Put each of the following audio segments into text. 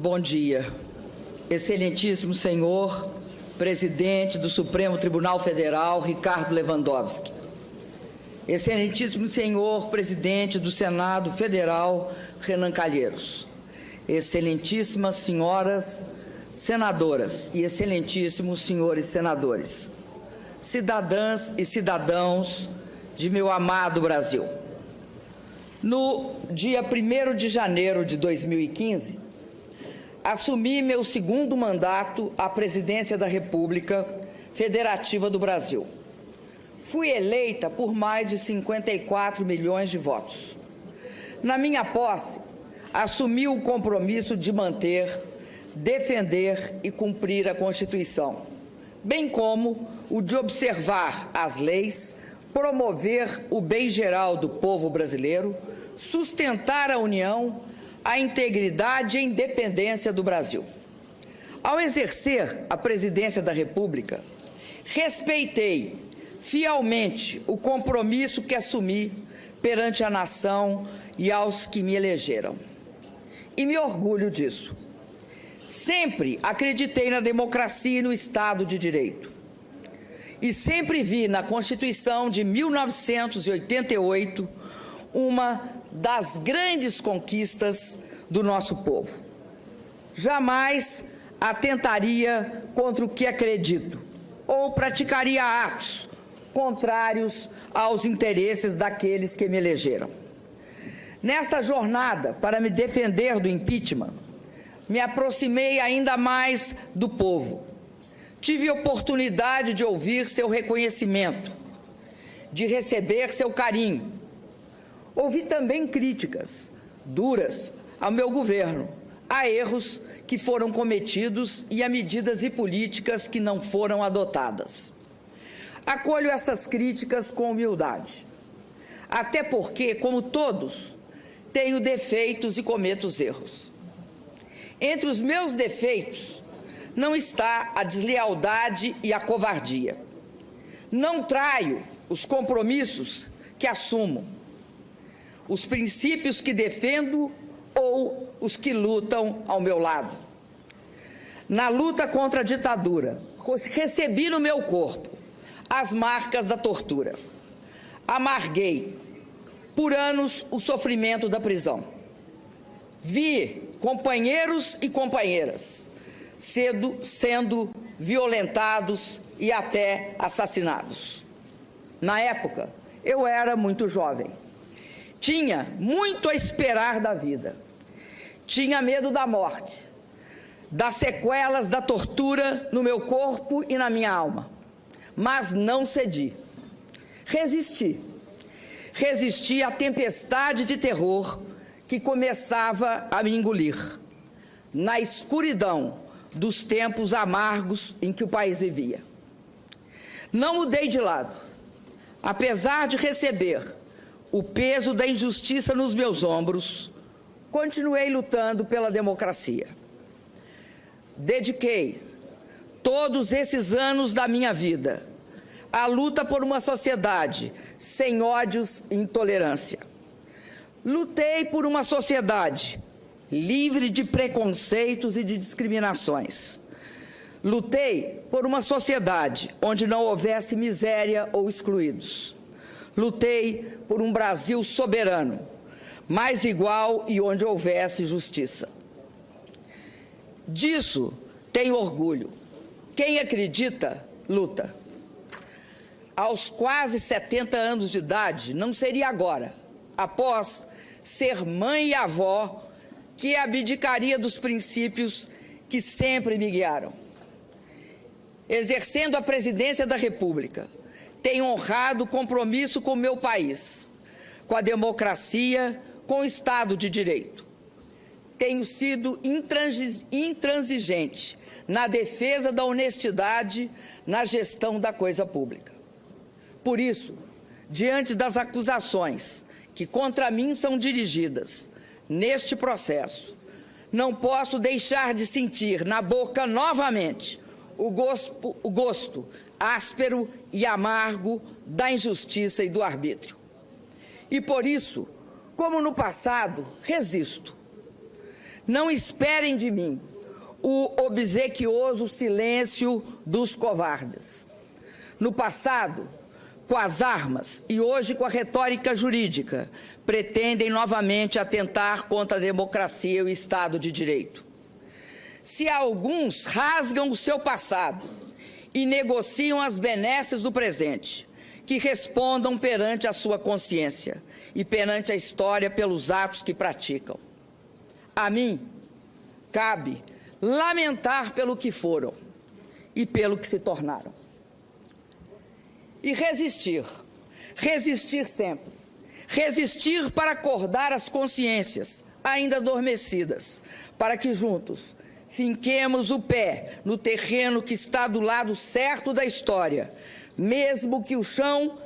Bom dia. Excelentíssimo senhor presidente do Supremo Tribunal Federal, Ricardo Lewandowski. Excelentíssimo senhor presidente do Senado Federal, Renan Calheiros. Excelentíssimas senhoras senadoras e excelentíssimos senhores senadores. Cidadãs e cidadãos de meu amado Brasil. No dia 1º de janeiro de 2015, assumi meu segundo mandato à presidência da República Federativa do Brasil. Fui eleita por mais de 54 milhões de votos. Na minha posse, assumi o compromisso de manter, defender e cumprir a Constituição, bem como o de observar as leis, promover o bem geral do povo brasileiro, sustentar a União, a integridade e a independência do Brasil. Ao exercer a presidência da República, respeitei fielmente o compromisso que assumi perante a nação e aos que me elegeram. E me orgulho disso. Sempre acreditei na democracia e no Estado de Direito. E sempre vi na Constituição de 1988 uma das grandes conquistas do nosso povo. Jamais atentaria contra o que acredito ou praticaria atos contrários aos interesses daqueles que me elegeram. Nesta jornada para me defender do impeachment, me aproximei ainda mais do povo. Tive oportunidade de ouvir seu reconhecimento, de receber seu carinho. Ouvi também críticas duras ao meu governo, a erros que foram cometidos e a medidas e políticas que não foram adotadas. Acolho essas críticas com humildade, até porque, como todos, tenho defeitos e cometo erros. Entre os meus defeitos não está a deslealdade e a covardia. Não traio os compromissos que assumo, os princípios que defendo ou os que lutam ao meu lado. Na luta contra a ditadura, recebi no meu corpo as marcas da tortura. Amarguei por anos o sofrimento da prisão. Vi companheiros e companheiras sendo violentados e até assassinados. Na época, eu era muito jovem. Tinha muito a esperar da vida. Tinha medo da morte, das sequelas da tortura no meu corpo e na minha alma. Mas não cedi. Resisti. Resisti à tempestade de terror que começava a me engolir, na escuridão dos tempos amargos em que o país vivia. Não mudei de lado. Apesar de receber o peso da injustiça nos meus ombros, continuei lutando pela democracia. Dediquei todos esses anos da minha vida à luta por uma sociedade sem ódios e intolerância. Lutei por uma sociedade livre de preconceitos e de discriminações. Lutei por uma sociedade onde não houvesse miséria ou excluídos. Lutei por um Brasil soberano, mais igual e onde houvesse justiça. Disso tenho orgulho. Quem acredita, luta. Aos quase 70 anos de idade, não seria agora, após ser mãe e avó, que abdicaria dos princípios que sempre me guiaram. Exercendo a presidência da República, tenho honrado o compromisso com o meu país, com a democracia, com o Estado de Direito. Tenho sido intransigente na defesa da honestidade na gestão da coisa pública. Por isso, diante das acusações que contra mim são dirigidas neste processo, não posso deixar de sentir na boca novamente o gosto áspero e amargo da injustiça e do arbítrio. E por isso, como no passado, resisto. Não esperem de mim o obsequioso silêncio dos covardes. No passado, com as armas e hoje com a retórica jurídica, pretendem novamente atentar contra a democracia e o Estado de Direito. Se alguns rasgam o seu passado e negociam as benesses do presente, que respondam perante a sua consciência e perante a história pelos atos que praticam. A mim, cabe lamentar pelo que foram e pelo que se tornaram. E resistir, resistir sempre, resistir para acordar as consciências ainda adormecidas, para que juntos finquemos o pé no terreno que está do lado certo da história, mesmo que o chão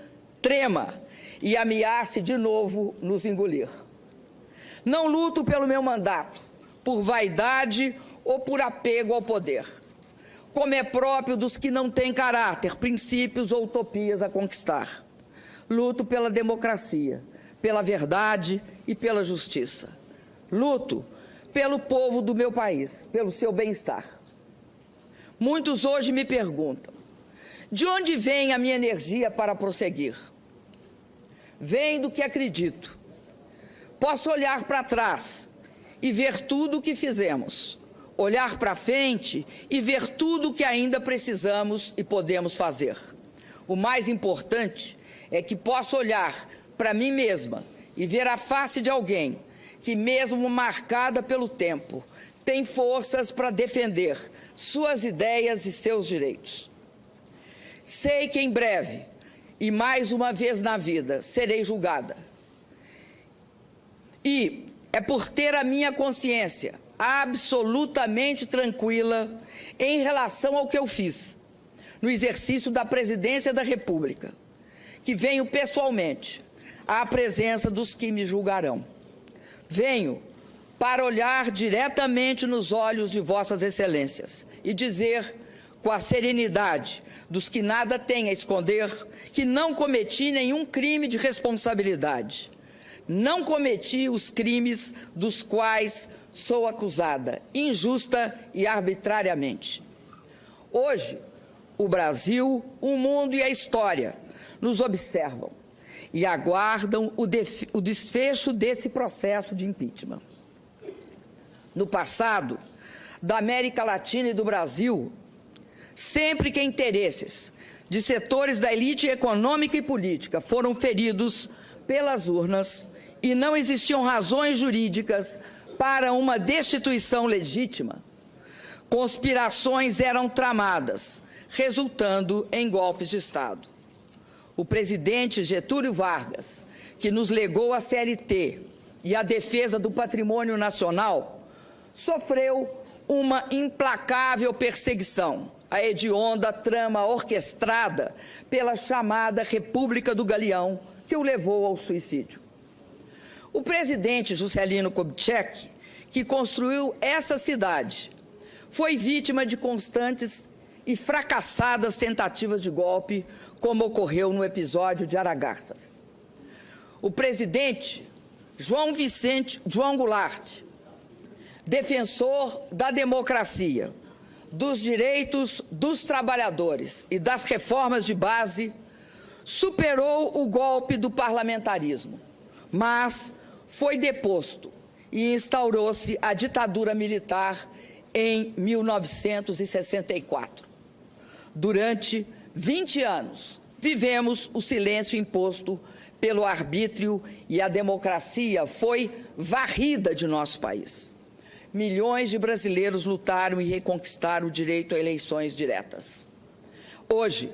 trema e ameace de novo nos engolir. Não luto pelo meu mandato, por vaidade ou por apego ao poder, como é próprio dos que não têm caráter, princípios ou utopias a conquistar. Luto pela democracia, pela verdade e pela justiça. Luto pelo povo do meu país, pelo seu bem-estar. Muitos hoje me perguntam, de onde vem a minha energia para prosseguir? Vem do que acredito. Posso olhar para trás e ver tudo o que fizemos, olhar para frente e ver tudo o que ainda precisamos e podemos fazer. O mais importante é que posso olhar para mim mesma e ver a face de alguém que, mesmo marcada pelo tempo, tem forças para defender suas ideias e seus direitos. Sei que em breve, e mais uma vez na vida, serei julgada. E é por ter a minha consciência absolutamente tranquila em relação ao que eu fiz no exercício da presidência da República, que venho pessoalmente à presença dos que me julgarão. Venho para olhar diretamente nos olhos de vossas excelências e dizer com a serenidade dos que nada têm a esconder que não cometi nenhum crime de responsabilidade. Não cometi os crimes dos quais sou acusada, injusta e arbitrariamente. Hoje, o Brasil, o mundo e a história nos observam e aguardam o desfecho desse processo de impeachment. No passado, da América Latina e do Brasil, sempre que interesses de setores da elite econômica e política foram feridos pelas urnas e não existiam razões jurídicas para uma destituição legítima, conspirações eram tramadas, resultando em golpes de Estado. O presidente Getúlio Vargas, que nos legou a CLT e a defesa do patrimônio nacional, sofreu uma implacável perseguição, a hedionda trama orquestrada pela chamada República do Galeão, que o levou ao suicídio. O presidente Juscelino Kubitschek, que construiu essa cidade, foi vítima de constantes e fracassadas tentativas de golpe, como ocorreu no episódio de Aragarças. O presidente João Goulart, defensor da democracia, dos direitos dos trabalhadores e das reformas de base, superou o golpe do parlamentarismo, mas foi deposto e instaurou-se a ditadura militar em 1964. Durante 20 anos, vivemos o silêncio imposto pelo arbítrio e a democracia foi varrida de nosso país. Milhões de brasileiros lutaram e reconquistaram o direito a eleições diretas. Hoje,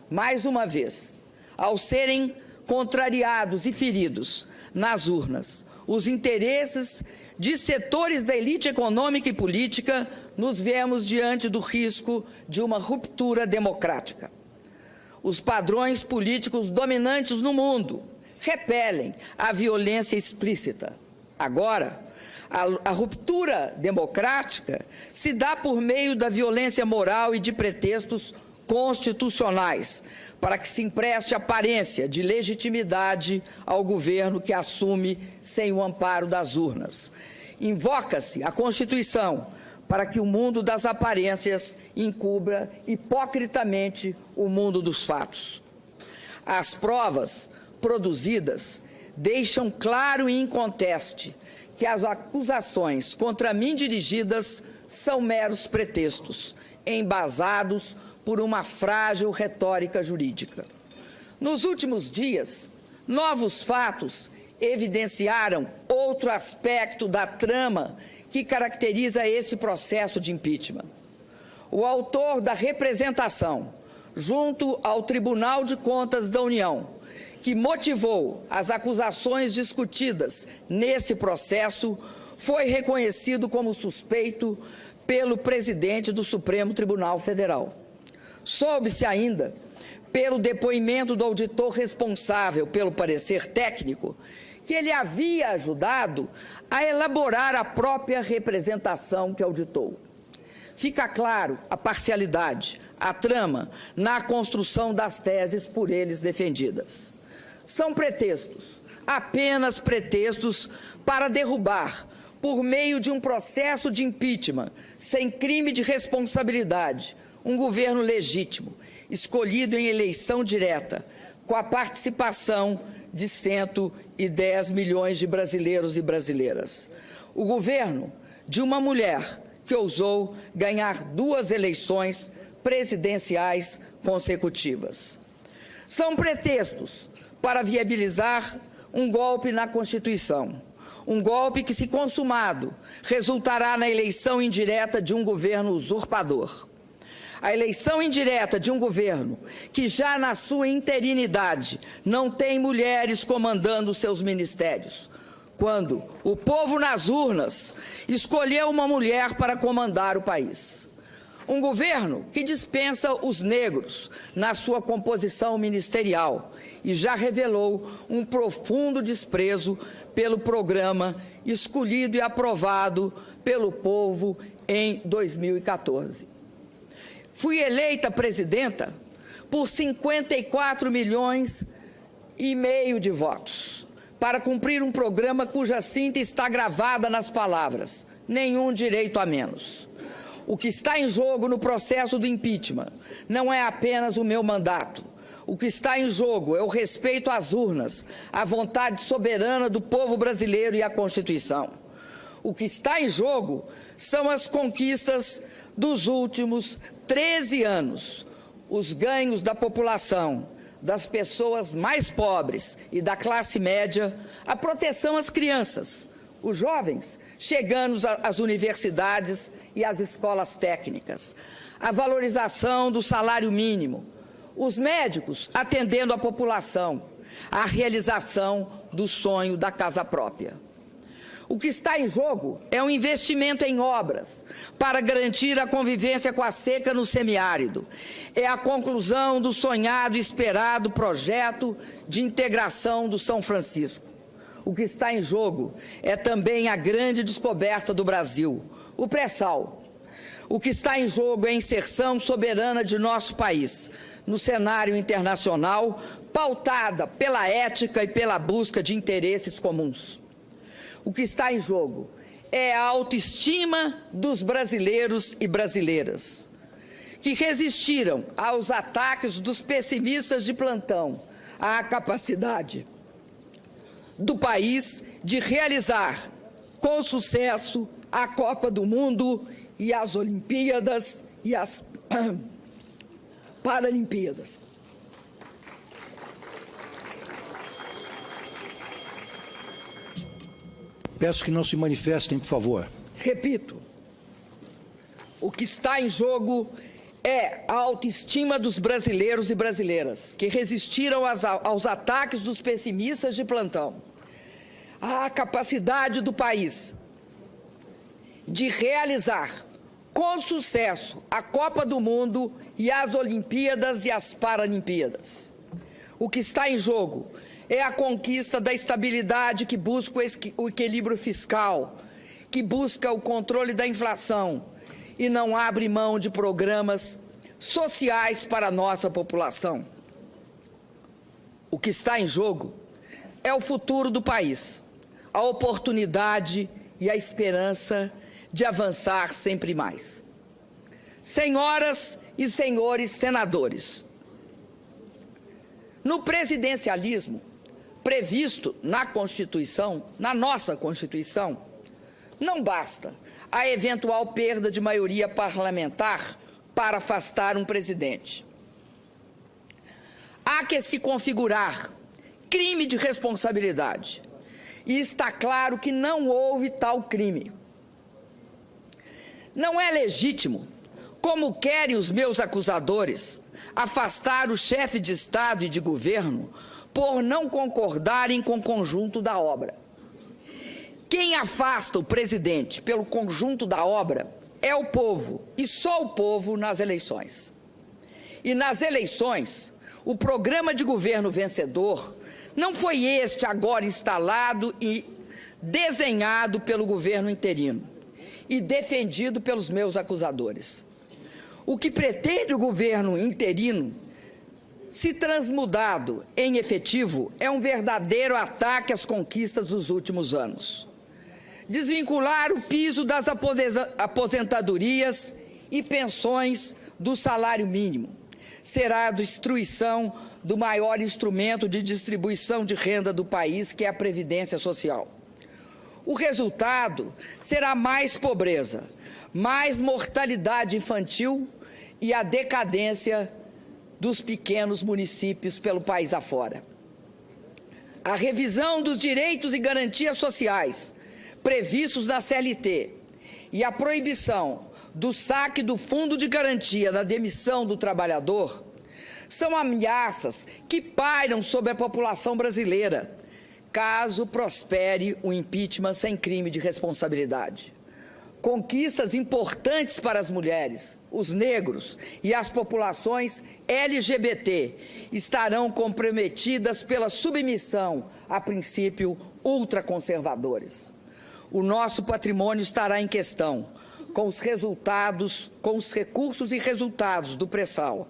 mais uma vez, ao serem contrariados e feridos nas urnas os interesses de setores da elite econômica e política, nos vemos diante do risco de uma ruptura democrática. Os padrões políticos dominantes no mundo repelem a violência explícita. Agora, a ruptura democrática se dá por meio da violência moral e de pretextos constitucionais, para que se empreste aparência de legitimidade ao governo que assume sem o amparo das urnas. Invoca-se a Constituição para que o mundo das aparências encubra hipocritamente o mundo dos fatos. As provas produzidas deixam claro e inconteste que as acusações contra mim dirigidas são meros pretextos, embasados por uma frágil retórica jurídica. Nos últimos dias, novos fatos evidenciaram outro aspecto da trama que caracteriza esse processo de impeachment. O autor da representação, junto ao Tribunal de Contas da União, que motivou as acusações discutidas nesse processo, foi reconhecido como suspeito pelo presidente do Supremo Tribunal Federal. Soube-se ainda, pelo depoimento do auditor responsável pelo parecer técnico, que ele havia ajudado a elaborar a própria representação que auditou. Fica claro a parcialidade, a trama na construção das teses por eles defendidas. São pretextos, apenas pretextos para derrubar, por meio de um processo de impeachment, sem crime de responsabilidade, um governo legítimo, escolhido em eleição direta, com a participação de 110 milhões de brasileiros e brasileiras. O governo de uma mulher que ousou ganhar 2 eleições presidenciais consecutivas. São pretextos para viabilizar um golpe na Constituição, um golpe que, se consumado, resultará na eleição indireta de um governo usurpador. A eleição indireta de um governo que já na sua interinidade não tem mulheres comandando seus ministérios, quando o povo nas urnas escolheu uma mulher para comandar o país. Um governo que dispensa os negros na sua composição ministerial e já revelou um profundo desprezo pelo programa escolhido e aprovado pelo povo em 2014. Fui eleita presidenta por 54 milhões e meio de votos, para cumprir um programa cuja síntese está gravada nas palavras: nenhum direito a menos. O que está em jogo no processo do impeachment não é apenas o meu mandato. O que está em jogo é o respeito às urnas, à vontade soberana do povo brasileiro e à Constituição. O que está em jogo são as conquistas dos últimos 13 anos, os ganhos da população, das pessoas mais pobres e da classe média, a proteção às crianças, os jovens chegando às universidades e às escolas técnicas, a valorização do salário mínimo, os médicos atendendo a população, a realização do sonho da casa própria. O que está em jogo é um investimento em obras para garantir a convivência com a seca no semiárido. É a conclusão do sonhado e esperado projeto de integração do São Francisco. O que está em jogo é também a grande descoberta do Brasil, o pré-sal. O que está em jogo é a inserção soberana de nosso país no cenário internacional, pautada pela ética e pela busca de interesses comuns. O que está em jogo é a autoestima dos brasileiros e brasileiras, que resistiram aos ataques dos pessimistas de plantão, à capacidade do país de realizar com sucesso a Copa do Mundo e as Olimpíadas e as Paralimpíadas. Peço que não se manifestem, por favor. Repito, o que está em jogo é a autoestima dos brasileiros e brasileiras, que resistiram aos ataques dos pessimistas de plantão, a capacidade do país de realizar com sucesso a Copa do Mundo e as Olimpíadas e as Paralimpíadas. O que está em jogo é a conquista da estabilidade que busca o equilíbrio fiscal, que busca o controle da inflação e não abre mão de programas sociais para a nossa população. O que está em jogo é o futuro do país, a oportunidade e a esperança de avançar sempre mais. Senhoras e senhores senadores, no presidencialismo previsto na Constituição, na nossa Constituição, não basta a eventual perda de maioria parlamentar para afastar um presidente. Há que se configurar crime de responsabilidade. E está claro que não houve tal crime. Não é legítimo, como querem os meus acusadores, afastar o chefe de Estado e de governo por não concordarem com o conjunto da obra. Quem afasta o presidente pelo conjunto da obra é o povo, e só o povo nas eleições. E nas eleições, o programa de governo vencedor não foi este agora instalado e desenhado pelo governo interino e defendido pelos meus acusadores. O que pretende o governo interino, se transmudado em efetivo, é um verdadeiro ataque às conquistas dos últimos anos. Desvincular o piso das aposentadorias e pensões do salário mínimo será a destruição do maior instrumento de distribuição de renda do país, que é a Previdência Social. O resultado será mais pobreza, mais mortalidade infantil e a decadência dos pequenos municípios pelo país afora. A revisão dos direitos e garantias sociais previstos na CLT e a proibição do saque do fundo de garantia na demissão do trabalhador são ameaças que pairam sobre a população brasileira, caso prospere o impeachment sem crime de responsabilidade. Conquistas importantes para as mulheres, os negros e as populações LGBT estarão comprometidas pela submissão a princípios ultraconservadores. O nosso patrimônio estará em questão, com os recursos e resultados do pré-sal,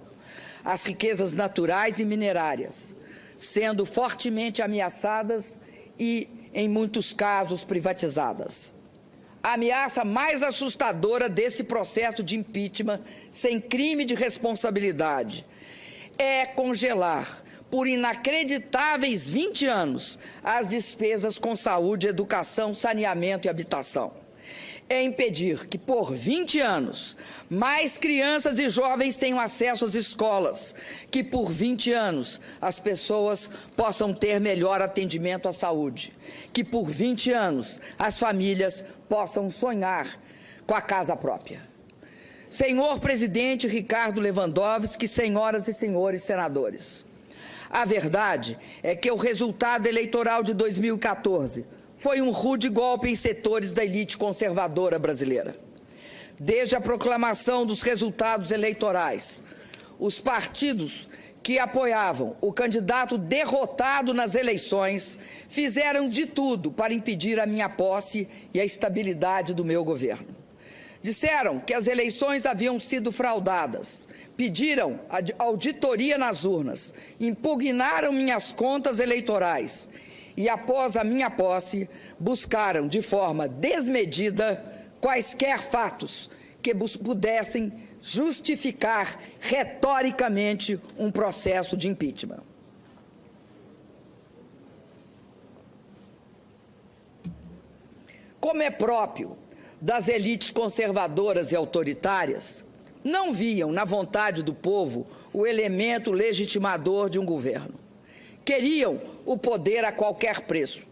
as riquezas naturais e minerárias, sendo fortemente ameaçadas e, em muitos casos, privatizadas. A ameaça mais assustadora desse processo de impeachment sem crime de responsabilidade é congelar, por inacreditáveis 20 anos, as despesas com saúde, educação, saneamento e habitação. É impedir que, por 20 anos, mais crianças e jovens tenham acesso às escolas, que, por 20 anos, as pessoas possam ter melhor atendimento à saúde, que, por 20 anos, as famílias possam sonhar com a casa própria. Senhor presidente Ricardo Lewandowski, senhoras e senhores senadores, a verdade é que o resultado eleitoral de 2014 foi um rude golpe em setores da elite conservadora brasileira. Desde a proclamação dos resultados eleitorais, os partidos que apoiavam o candidato derrotado nas eleições fizeram de tudo para impedir a minha posse e a estabilidade do meu governo. Disseram que as eleições haviam sido fraudadas, pediram auditoria nas urnas, impugnaram minhas contas eleitorais e, após a minha posse, buscaram de forma desmedida quaisquer fatos que pudessem justificar retoricamente um processo de impeachment. Como é próprio das elites conservadoras e autoritárias, não viam na vontade do povo o elemento legitimador de um governo. Queriam o poder a qualquer preço.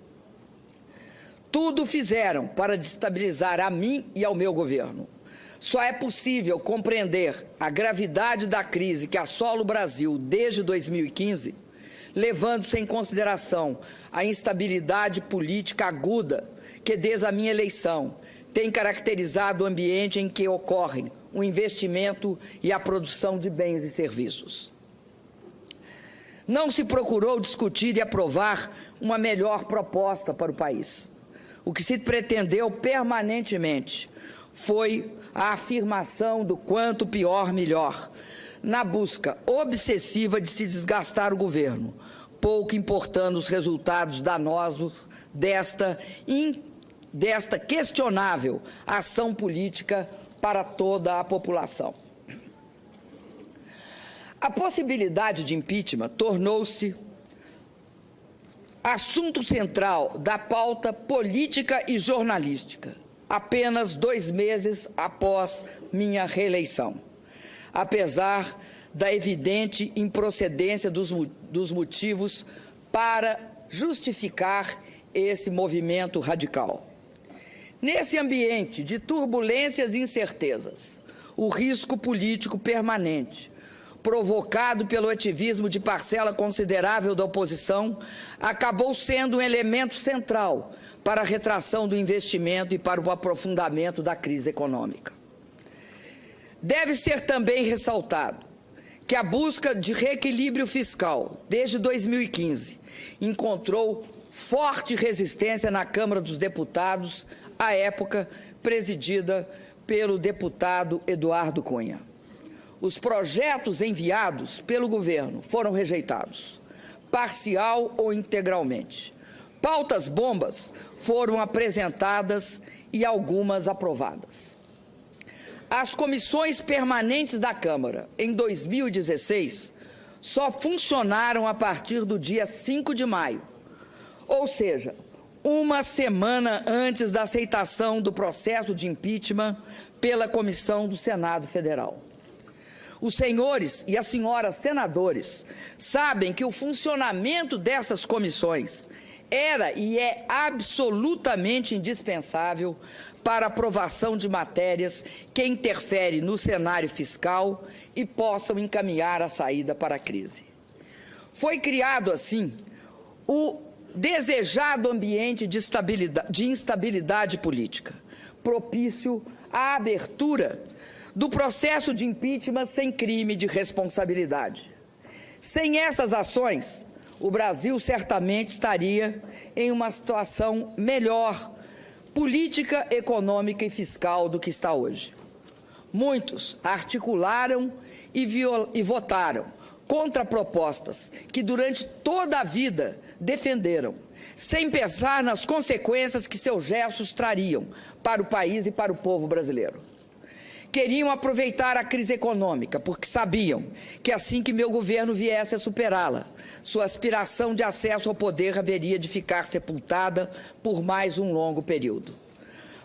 Tudo fizeram para destabilizar a mim e ao meu governo. Só é possível compreender a gravidade da crise que assola o Brasil desde 2015, levando-se em consideração a instabilidade política aguda que, desde a minha eleição, tem caracterizado o ambiente em que ocorrem o investimento e a produção de bens e serviços. Não se procurou discutir e aprovar uma melhor proposta para o país. O que se pretendeu permanentemente foi a afirmação do quanto pior, melhor, na busca obsessiva de se desgastar o governo, pouco importando os resultados danosos desta desta questionável ação política para toda a população. A possibilidade de impeachment tornou-se assunto central da pauta política e jornalística, apenas 2 meses após minha reeleição, apesar da evidente improcedência dos motivos para justificar esse movimento radical. Nesse ambiente de turbulências e incertezas, o risco político permanente, provocado pelo ativismo de parcela considerável da oposição, acabou sendo um elemento central para a retração do investimento e para o aprofundamento da crise econômica. Deve ser também ressaltado que a busca de reequilíbrio fiscal, desde 2015, encontrou forte resistência na Câmara dos Deputados, à época presidida pelo deputado Eduardo Cunha. Os projetos enviados pelo governo foram rejeitados, parcial ou integralmente. Pautas bombas foram apresentadas e algumas aprovadas. As comissões permanentes da Câmara, em 2016, só funcionaram a partir do dia 5 de maio, ou seja, 1 semana antes da aceitação do processo de impeachment pela Comissão do Senado Federal. Os senhores e as senhoras senadores sabem que o funcionamento dessas comissões era e é absolutamente indispensável para a aprovação de matérias que interferem no cenário fiscal e possam encaminhar a saída para a crise. Foi criado, assim, o desejado ambiente de instabilidade política, propício à abertura do processo de impeachment sem crime de responsabilidade. Sem essas ações, o Brasil certamente estaria em uma situação melhor, política, econômica e fiscal do que está hoje. Muitos articularam e votaram contra propostas que durante toda a vida defenderam, sem pensar nas consequências que seus gestos trariam para o país e para o povo brasileiro. Queriam aproveitar a crise econômica, porque sabiam que assim que meu governo viesse a superá-la, sua aspiração de acesso ao poder haveria de ficar sepultada por mais um longo período.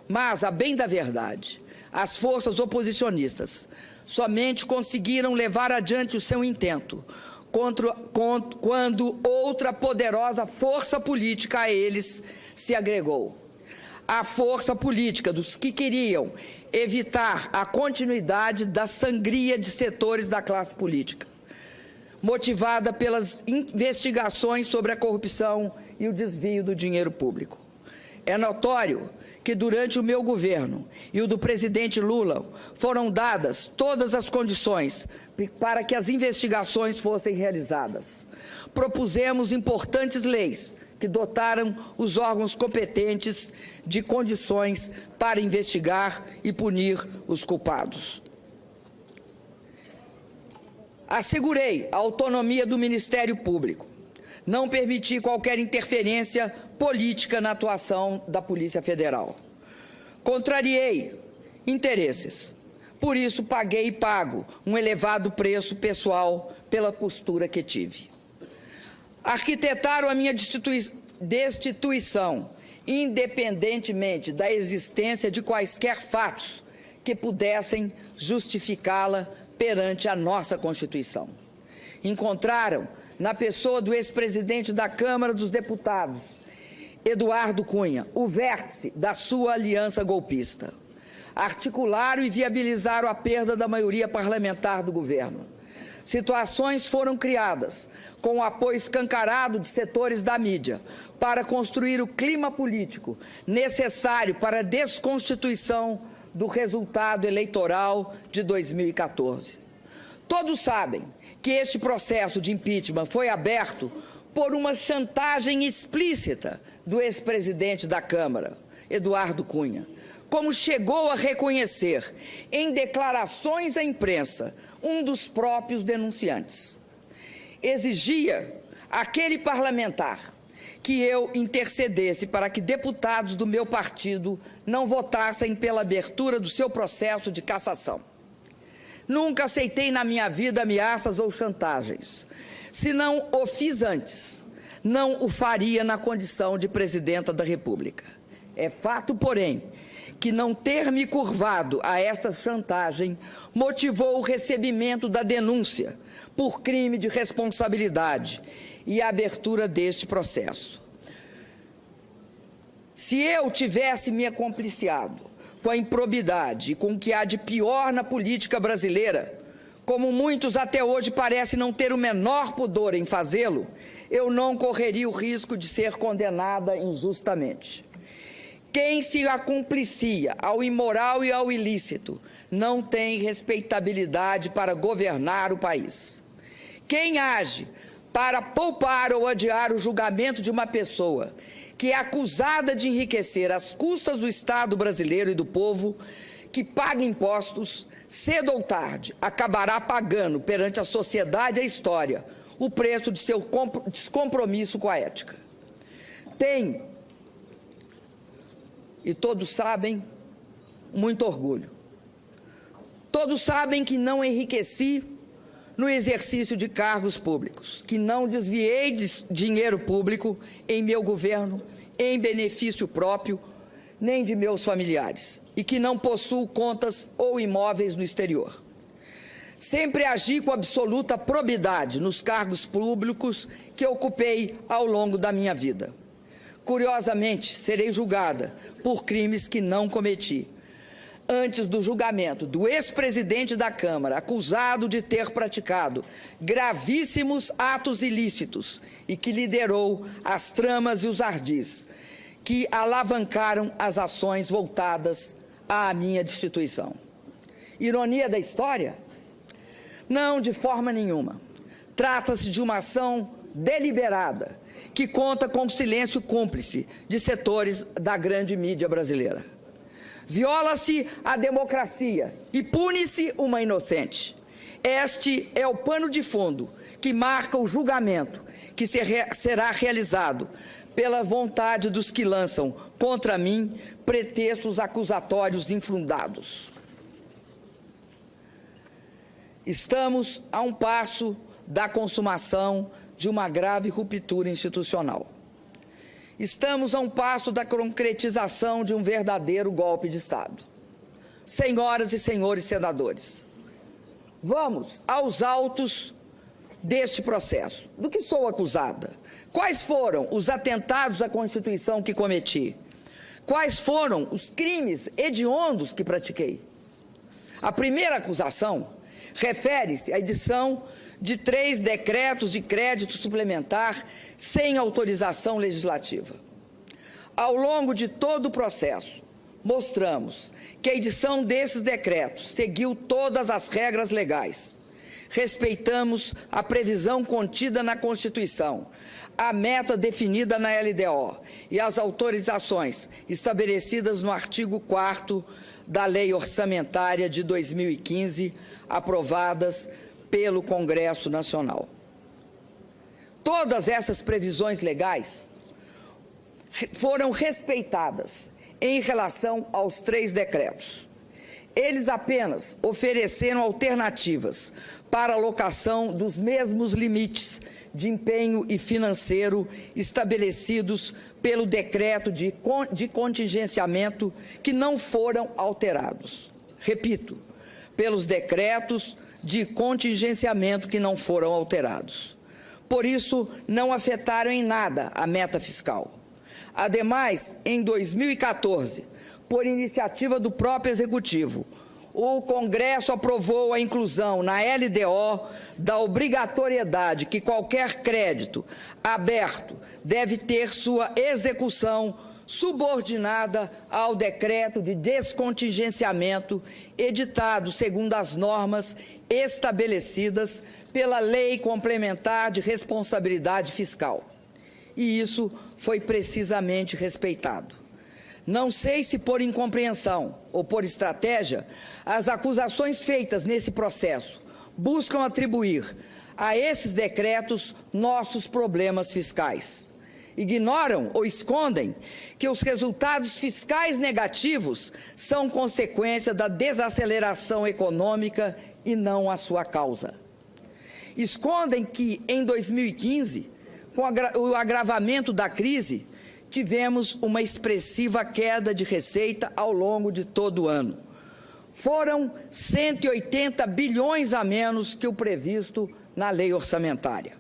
Mas, a bem da verdade, as forças oposicionistas somente conseguiram levar adiante o seu intento quando outra poderosa força política a eles se agregou. A força política dos que queriam evitar a continuidade da sangria de setores da classe política, motivada pelas investigações sobre a corrupção e o desvio do dinheiro público. É notório que durante o meu governo e o do presidente Lula foram dadas todas as condições para que as investigações fossem realizadas. Propusemos importantes leis que dotaram os órgãos competentes de condições para investigar e punir os culpados. Assegurei a autonomia do Ministério Público. Não permiti qualquer interferência política na atuação da Polícia Federal. Contrariei interesses. Por isso, paguei e pago um elevado preço pessoal pela postura que tive. Arquitetaram a minha destituição, independentemente da existência de quaisquer fatos que pudessem justificá-la perante a nossa Constituição. Encontraram, na pessoa do ex-presidente da Câmara dos Deputados, Eduardo Cunha, o vértice da sua aliança golpista. Articularam e viabilizaram a perda da maioria parlamentar do governo. Situações foram criadas com o apoio escancarado de setores da mídia para construir o clima político necessário para a desconstituição do resultado eleitoral de 2014. Todos sabem que este processo de impeachment foi aberto por uma chantagem explícita do ex-presidente da Câmara, Eduardo Cunha, como chegou a reconhecer em declarações à imprensa um dos próprios denunciantes. Exigia aquele parlamentar que eu intercedesse para que deputados do meu partido não votassem pela abertura do seu processo de cassação. Nunca aceitei na minha vida ameaças ou chantagens. Se não o fiz antes, não o faria na condição de presidenta da República. É fato, porém, que não ter me curvado a esta chantagem motivou o recebimento da denúncia por crime de responsabilidade e a abertura deste processo. Se eu tivesse me acompliciado com a improbidade e com o que há de pior na política brasileira, como muitos até hoje parecem não ter o menor pudor em fazê-lo, eu não correria o risco de ser condenada injustamente. Quem se acomplicia ao imoral e ao ilícito não tem respeitabilidade para governar o país. Quem age para poupar ou adiar o julgamento de uma pessoa que é acusada de enriquecer às custas do Estado brasileiro e do povo, que paga impostos, cedo ou tarde acabará pagando perante a sociedade e a história o preço de seu descompromisso com a ética. Tem, e todos sabem, muito orgulho. Todos sabem que não enriqueci no exercício de cargos públicos, que não desviei de dinheiro público em meu governo, em benefício próprio, nem de meus familiares, e que não possuo contas ou imóveis no exterior. Sempre agi com absoluta probidade nos cargos públicos que ocupei ao longo da minha vida. Curiosamente, serei julgada por crimes que não cometi. Antes do julgamento do ex-presidente da Câmara, acusado de ter praticado gravíssimos atos ilícitos e que liderou as tramas e os ardis que alavancaram as ações voltadas à minha destituição. Ironia da história? Não, de forma nenhuma. Trata-se de uma ação deliberada que conta com o silêncio cúmplice de setores da grande mídia brasileira. Viola-se a democracia e pune-se uma inocente. Este é o pano de fundo que marca o julgamento que será realizado pela vontade dos que lançam contra mim pretextos acusatórios infundados. Estamos a um passo da consumação de uma grave ruptura institucional. Estamos a um passo da concretização de um verdadeiro golpe de Estado. Senhoras e senhores senadores, vamos aos autos deste processo. Do que sou acusada? Quais foram os atentados à Constituição que cometi? Quais foram os crimes hediondos que pratiquei? A primeira acusação refere-se à edição de 3 decretos de crédito suplementar sem autorização legislativa. Ao longo de todo o processo, mostramos que a edição desses decretos seguiu todas as regras legais. Respeitamos a previsão contida na Constituição, a meta definida na LDO e as autorizações estabelecidas no artigo 4º da Lei Orçamentária de 2015, aprovadas pelo Congresso Nacional. Todas essas previsões legais foram respeitadas em relação aos 3 decretos. Eles apenas ofereceram alternativas para a alocação dos mesmos limites de empenho e financeiro estabelecidos pelo decreto de contingenciamento, que não foram alterados. Repito, pelos decretos de contingenciamento que não foram alterados. Por isso, não afetaram em nada a meta fiscal. Ademais, em 2014, por iniciativa do próprio Executivo, o Congresso aprovou a inclusão na LDO da obrigatoriedade que qualquer crédito aberto deve ter sua execução subordinada ao decreto de descontingenciamento editado segundo as normas estabelecidas pela Lei Complementar de Responsabilidade Fiscal. E isso foi precisamente respeitado. Não sei se por incompreensão ou por estratégia, as acusações feitas nesse processo buscam atribuir a esses decretos nossos problemas fiscais. Ignoram ou escondem que os resultados fiscais negativos são consequência da desaceleração econômica e não a sua causa. Escondem que, em 2015, com o agravamento da crise, tivemos uma expressiva queda de receita ao longo de todo o ano. Foram 180 bilhões a menos que o previsto na lei orçamentária.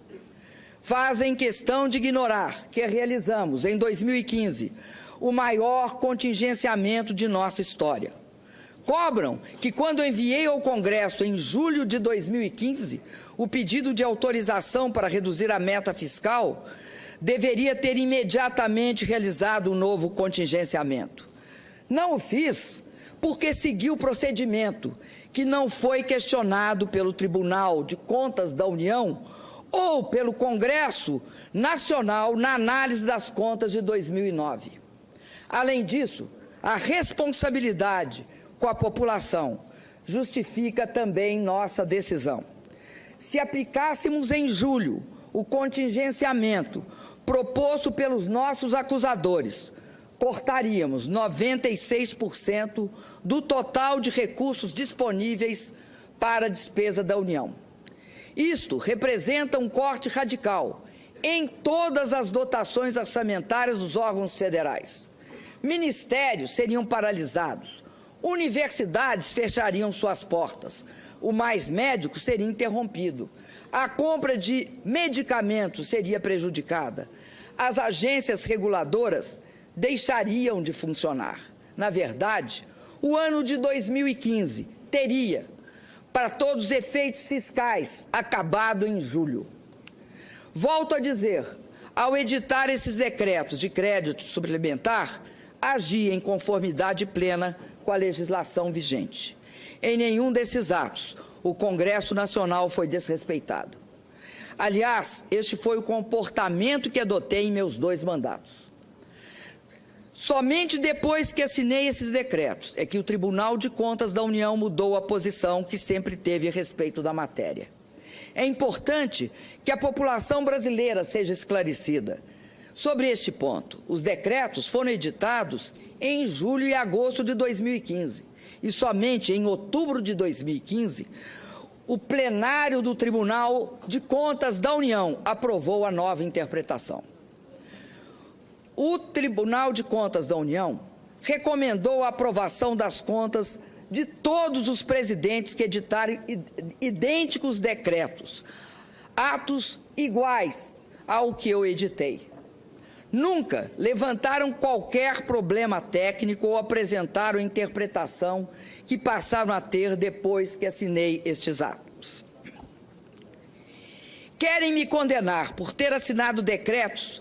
Fazem questão de ignorar que realizamos, em 2015, o maior contingenciamento de nossa história. Cobram que, quando enviei ao Congresso, em julho de 2015, o pedido de autorização para reduzir a meta fiscal, deveria ter imediatamente realizado um novo contingenciamento. Não o fiz porque segui o procedimento, que não foi questionado pelo Tribunal de Contas da União ou pelo Congresso Nacional na análise das contas de 2009. Além disso, a responsabilidade com a população justifica também nossa decisão. Se aplicássemos em julho o contingenciamento proposto pelos nossos acusadores, cortaríamos 96% do total de recursos disponíveis para a despesa da União. Isto representa um corte radical em todas as dotações orçamentárias dos órgãos federais. Ministérios seriam paralisados, universidades fechariam suas portas, o Mais Médico seria interrompido, a compra de medicamentos seria prejudicada, as agências reguladoras deixariam de funcionar. Na verdade, o ano de 2015 teria, para todos os efeitos fiscais, acabado em julho. Volto a dizer, ao editar esses decretos de crédito suplementar, agi em conformidade plena com a legislação vigente. Em nenhum desses atos, o Congresso Nacional foi desrespeitado. Aliás, este foi o comportamento que adotei em meus 2 mandatos. Somente depois que assinei esses decretos é que o Tribunal de Contas da União mudou a posição que sempre teve a respeito da matéria. É importante que a população brasileira seja esclarecida sobre este ponto. Os decretos foram editados em julho e agosto de 2015 e somente em outubro de 2015 o plenário do Tribunal de Contas da União aprovou a nova interpretação. O Tribunal de Contas da União recomendou a aprovação das contas de todos os presidentes que editarem idênticos decretos, atos iguais ao que eu editei. Nunca levantaram qualquer problema técnico ou apresentaram interpretação que passaram a ter depois que assinei estes atos. Querem me condenar por ter assinado decretos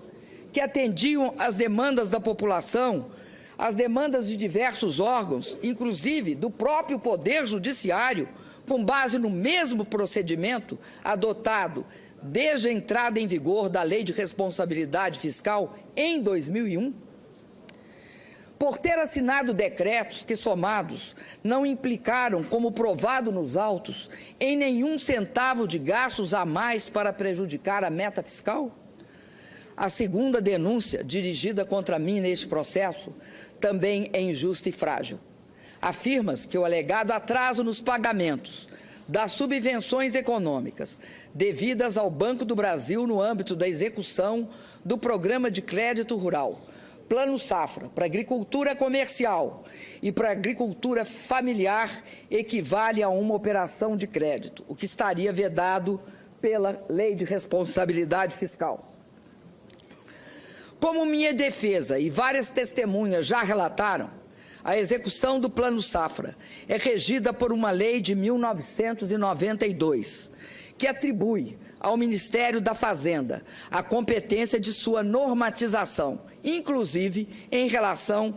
que atendiam às demandas da população, às demandas de diversos órgãos, inclusive do próprio Poder Judiciário, com base no mesmo procedimento adotado desde a entrada em vigor da Lei de Responsabilidade Fiscal em 2001? Por ter assinado decretos que, somados, não implicaram, como provado nos autos, em nenhum centavo de gastos a mais para prejudicar a meta fiscal? A segunda denúncia dirigida contra mim neste processo também é injusta e frágil. Afirma-se que o alegado atraso nos pagamentos das subvenções econômicas devidas ao Banco do Brasil no âmbito da execução do Programa de Crédito Rural, Plano Safra, para agricultura comercial e para agricultura familiar equivale a uma operação de crédito, o que estaria vedado pela Lei de Responsabilidade Fiscal. Como minha defesa e várias testemunhas já relataram, a execução do Plano Safra é regida por uma lei de 1992, que atribui ao Ministério da Fazenda a competência de sua normatização, inclusive em relação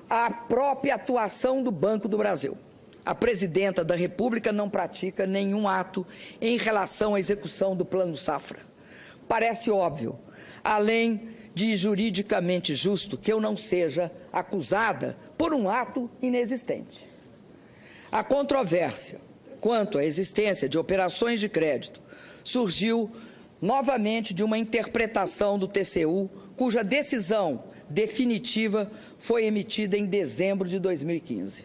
à própria atuação do Banco do Brasil. A Presidenta da República não pratica nenhum ato em relação à execução do Plano Safra. Parece óbvio, além de juridicamente justo, que eu não seja acusada por um ato inexistente. A controvérsia quanto à existência de operações de crédito surgiu novamente de uma interpretação do TCU, cuja decisão definitiva foi emitida em dezembro de 2015.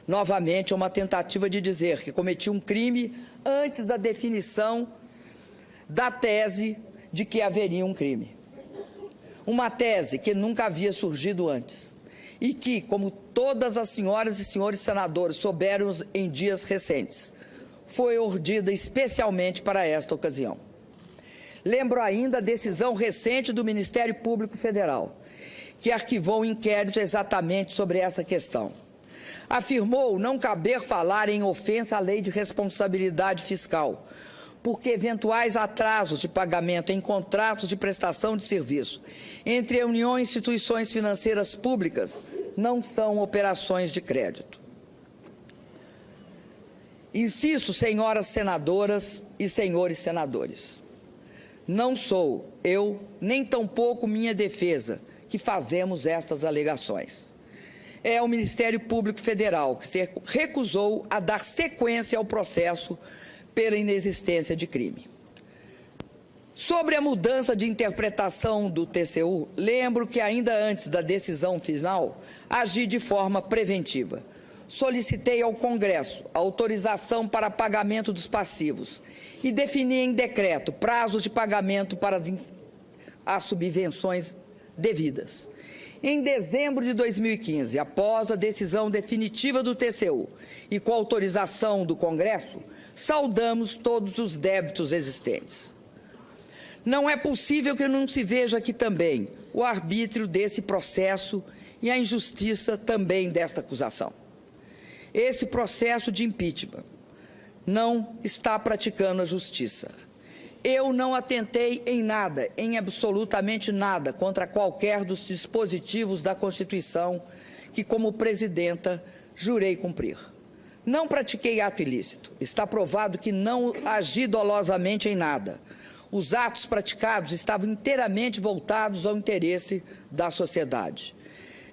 Novamente, é uma tentativa de dizer que cometi um crime antes da definição da tese de que haveria um crime. Uma tese que nunca havia surgido antes e que, como todas as senhoras e senhores senadores souberam em dias recentes, foi urdida especialmente para esta ocasião. Lembro ainda a decisão recente do Ministério Público Federal, que arquivou um inquérito exatamente sobre essa questão. Afirmou não caber falar em ofensa à lei de responsabilidade fiscal, porque eventuais atrasos de pagamento em contratos de prestação de serviço entre a União e instituições financeiras públicas não são operações de crédito. Insisto, senhoras senadoras e senhores senadores, não sou eu, nem tampouco minha defesa, que fazemos estas alegações. É o Ministério Público Federal que se recusou a dar sequência ao processo pela inexistência de crime. Sobre a mudança de interpretação do TCU, lembro que ainda antes da decisão final, agi de forma preventiva. Solicitei ao Congresso autorização para pagamento dos passivos e defini em decreto prazos de pagamento para as subvenções devidas. Em dezembro de 2015, após a decisão definitiva do TCU e com autorização do Congresso, saldamos todos os débitos existentes. Não é possível que não se veja aqui também o arbítrio desse processo e a injustiça também desta acusação. Esse processo de impeachment não está praticando a justiça. Eu não atentei em nada, em absolutamente nada, contra qualquer dos dispositivos da Constituição que, como presidenta, jurei cumprir. Não pratiquei ato ilícito. Está provado que não agi dolosamente em nada. Os atos praticados estavam inteiramente voltados ao interesse da sociedade.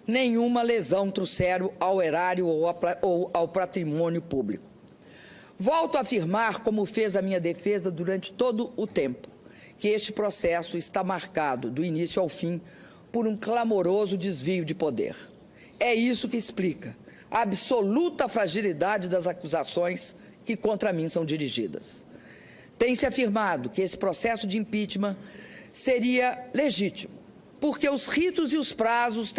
Nenhuma lesão trouxeram ao erário ou ao patrimônio público. Volto a afirmar, como fez a minha defesa durante todo o tempo, que este processo está marcado, do início ao fim, por um clamoroso desvio de poder. É isso que explica a absoluta fragilidade das acusações que contra mim são dirigidas. Tem-se afirmado que esse processo de impeachment seria legítimo, porque os ritos e os prazos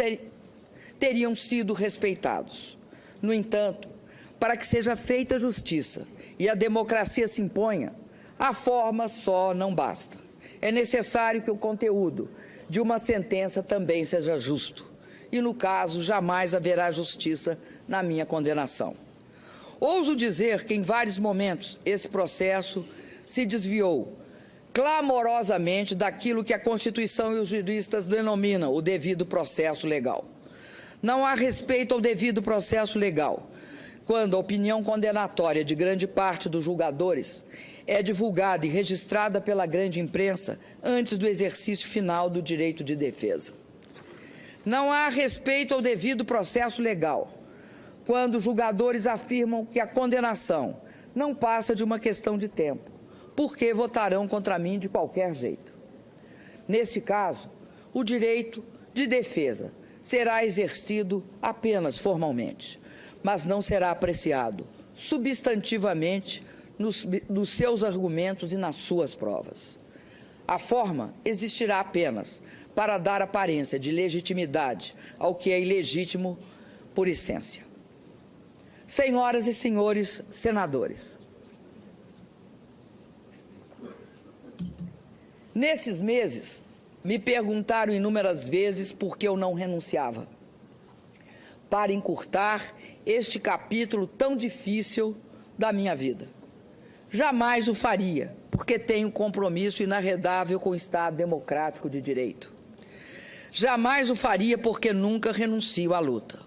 teriam sido respeitados. No entanto, para que seja feita justiça e a democracia se imponha, a forma só não basta. É necessário que o conteúdo de uma sentença também seja justo. E, no caso, jamais haverá justiça na minha condenação. Ouso dizer que, em vários momentos, esse processo se desviou clamorosamente daquilo que a Constituição e os juristas denominam o devido processo legal. Não há respeito ao devido processo legal quando a opinião condenatória de grande parte dos julgadores é divulgada e registrada pela grande imprensa antes do exercício final do direito de defesa. Não há respeito ao devido processo legal quando os julgadores afirmam que a condenação não passa de uma questão de tempo, porque votarão contra mim de qualquer jeito. Nesse caso, o direito de defesa será exercido apenas formalmente, mas não será apreciado substantivamente nos seus argumentos e nas suas provas. A forma existirá apenas para dar aparência de legitimidade ao que é ilegítimo por essência. Senhoras e senhores senadores, nesses meses, me perguntaram inúmeras vezes por que eu não renunciava, para encurtar este capítulo tão difícil da minha vida. Jamais o faria, porque tenho compromisso inarredável com o Estado democrático de direito. Jamais o faria porque nunca renuncio à luta.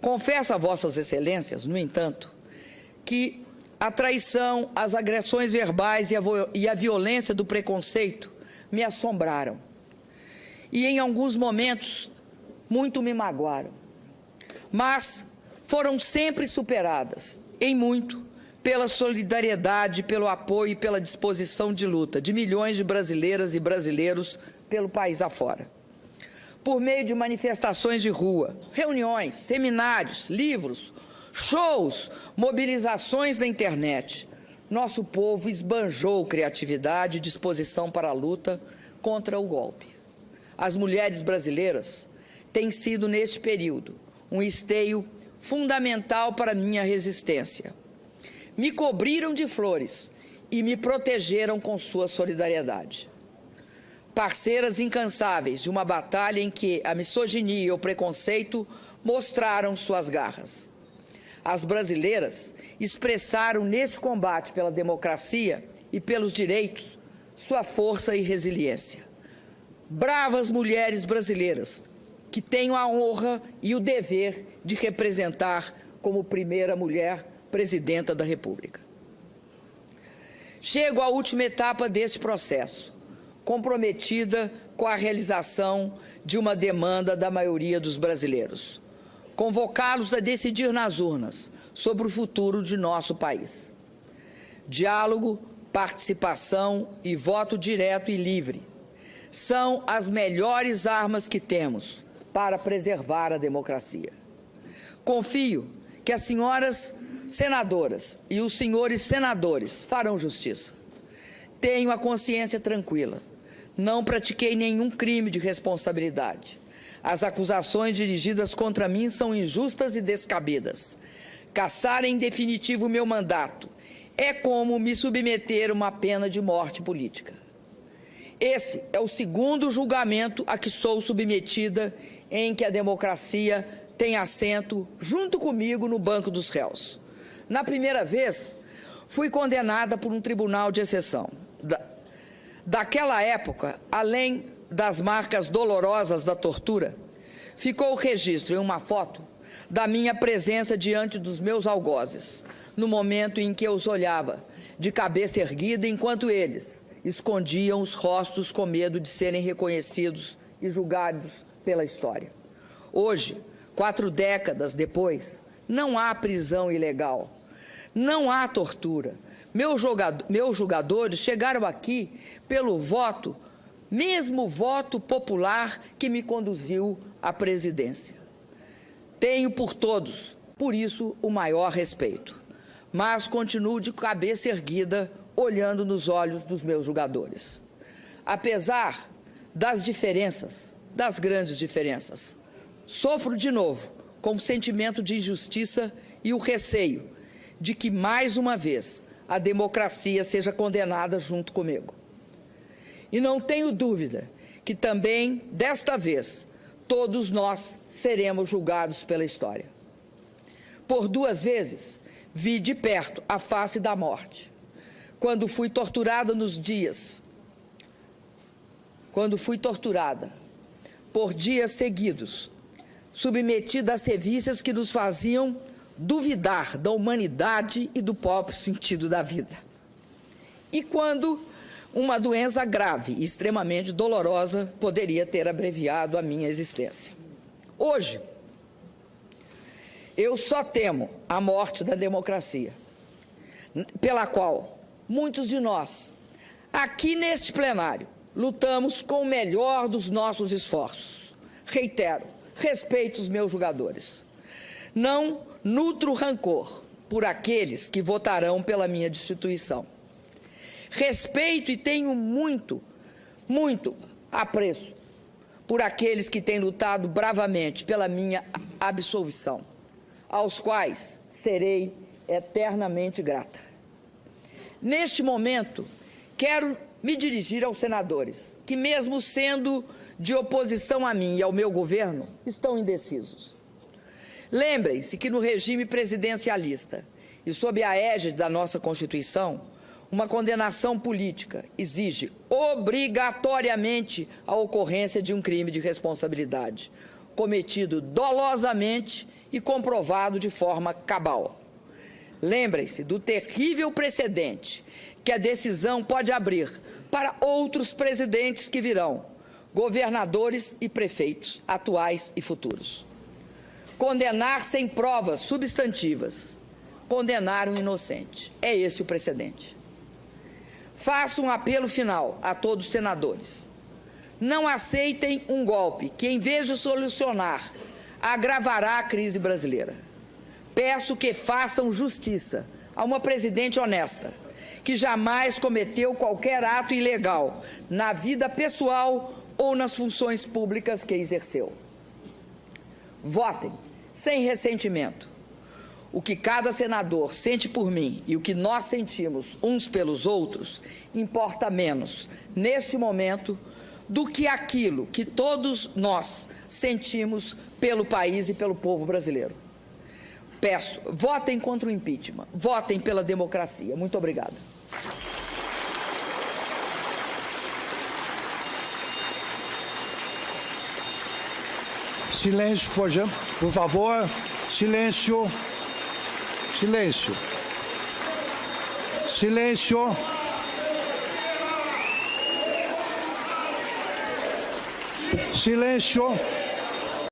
Confesso a vossas excelências, no entanto, que a traição, as agressões verbais e a violência do preconceito me assombraram. E em alguns momentos, muito me magoaram. Mas foram sempre superadas, em muito, pela solidariedade, pelo apoio e pela disposição de luta de milhões de brasileiras e brasileiros pelo país afora. Por meio de manifestações de rua, reuniões, seminários, livros, shows, mobilizações na internet, nosso povo esbanjou criatividade e disposição para a luta contra o golpe. As mulheres brasileiras têm sido, neste período, um esteio fundamental para minha resistência. Me cobriram de flores e me protegeram com sua solidariedade. Parceiras incansáveis de uma batalha em que a misoginia e o preconceito mostraram suas garras. As brasileiras expressaram nesse combate pela democracia e pelos direitos sua força e resiliência. Bravas mulheres brasileiras que tenho a honra e o dever de representar como primeira mulher presidenta da República. Chego à última etapa deste processo, comprometida com a realização de uma demanda da maioria dos brasileiros, convocá-los a decidir nas urnas sobre o futuro de nosso país. Diálogo, participação e voto direto e livre são as melhores armas que temos para preservar a democracia. Confio que as senhoras senadoras e os senhores senadores farão justiça. Tenho a consciência tranquila. Não pratiquei nenhum crime de responsabilidade. As acusações dirigidas contra mim são injustas e descabidas. Cassar em definitivo meu mandato é como me submeter a uma pena de morte política. Esse é o segundo julgamento a que sou submetida em que a democracia tem assento junto comigo no banco dos réus. Na primeira vez, fui condenada por um tribunal de exceção. Daquela época, além das marcas dolorosas da tortura, ficou o registro em uma foto da minha presença diante dos meus algozes, no momento em que eu os olhava, de cabeça erguida, enquanto eles escondiam os rostos com medo de serem reconhecidos e julgados pela história. Hoje, 4 décadas depois, não há prisão ilegal, não há tortura. Meus julgadores chegaram aqui pelo voto, mesmo voto popular que me conduziu à presidência. Tenho por todos, por isso, o maior respeito, mas continuo de cabeça erguida, olhando nos olhos dos meus julgadores. Apesar das diferenças, das grandes diferenças, sofro de novo com o sentimento de injustiça e o receio de que, mais uma vez, a democracia seja condenada junto comigo. E não tenho dúvida que também, desta vez, todos nós seremos julgados pela história. Por 2 vezes, vi de perto a face da morte. Quando fui torturada por dias seguidos, submetida a sevícias que nos faziam duvidar da humanidade e do próprio sentido da vida. E quando uma doença grave e extremamente dolorosa poderia ter abreviado a minha existência. Hoje, eu só temo a morte da democracia, pela qual muitos de nós, aqui neste plenário, lutamos com o melhor dos nossos esforços. Reitero, respeito os meus julgadores. Não nutro rancor por aqueles que votarão pela minha destituição. Respeito e tenho muito apreço por aqueles que têm lutado bravamente pela minha absolvição, aos quais serei eternamente grata. Neste momento, quero me dirigir aos senadores, que mesmo sendo de oposição a mim e ao meu governo, estão indecisos. Lembrem-se que no regime presidencialista e sob a égide da nossa Constituição, uma condenação política exige obrigatoriamente a ocorrência de um crime de responsabilidade, cometido dolosamente e comprovado de forma cabal. Lembrem-se do terrível precedente que a decisão pode abrir para outros presidentes que virão, governadores e prefeitos, atuais e futuros. Condenar sem provas substantivas, condenar um inocente. É esse o precedente. Faço um apelo final a todos os senadores. Não aceitem um golpe que, em vez de solucionar, agravará a crise brasileira. Peço que façam justiça a uma presidente honesta, que jamais cometeu qualquer ato ilegal na vida pessoal ou nas funções públicas que exerceu. Votem sem ressentimento. O que cada senador sente por mim e o que nós sentimos uns pelos outros importa menos, neste momento, do que aquilo que todos nós sentimos pelo país e pelo povo brasileiro. Peço, votem contra o impeachment, votem pela democracia. Muito obrigada. Silêncio, por favor. Silêncio. Silêncio. Silêncio. Silêncio.